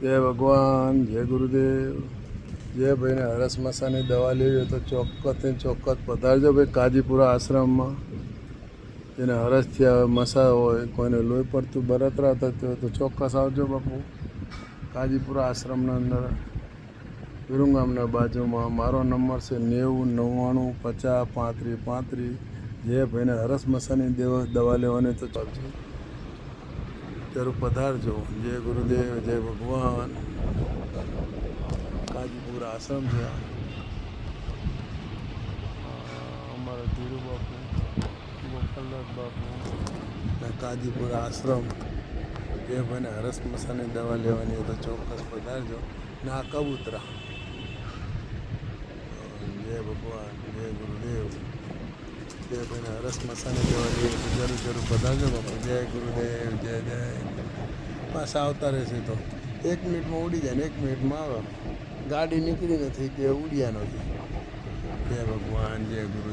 જય ભગવાન, જય ગુરુદેવ. જે ભાઈને હરસ મસાની દવા લેવી હોય તો ચોક્કસથી ચોક્કસ પધારજો ભાઈ કાજીપુરા આશ્રમમાં. જેને હરસથી આવે મસા હોય, કોઈને લોહી પડતું બળતરા થતી હોય તો ચોક્કસ આવજો બાપુ. કાજીપુરા આશ્રમના અંદર વિરુંગામના બાજુમાં. મારો નંબર છે 90 99 50 35 35. જે ભાઈને હરસ મસાની દવા લેવાની તો ચાલશે, જરૂર પધારજો. જય ગુરુદેવ, જય ભગવાન. કાજીપુરા આશ્રમ છે અમારા ધીરુ બાપુ, ગોપાલદાસ બાપુ, કાજીપુરા આશ્રમ. જે ભાઈને હરસ મસાની દવા લેવાની હોય તો ચોક્કસ પધારજો. ના કબૂતરા. જય ભગવાન, જય ગુરુદેવ. જે ભાઈને હરસ મસાની દવા લેવી તો જરૂર પધારજો બાપુ. જય ગુરુદેવ, જય જય. પાછા આવતા રહેશે તો 1 મિનિટમાં ઉડી જાય ને 1 મિનિટમાં આવે. ગાડી નીકળી નથી કે ઉડ્યા નથી. જય ભગવાન, જય ગુરુ.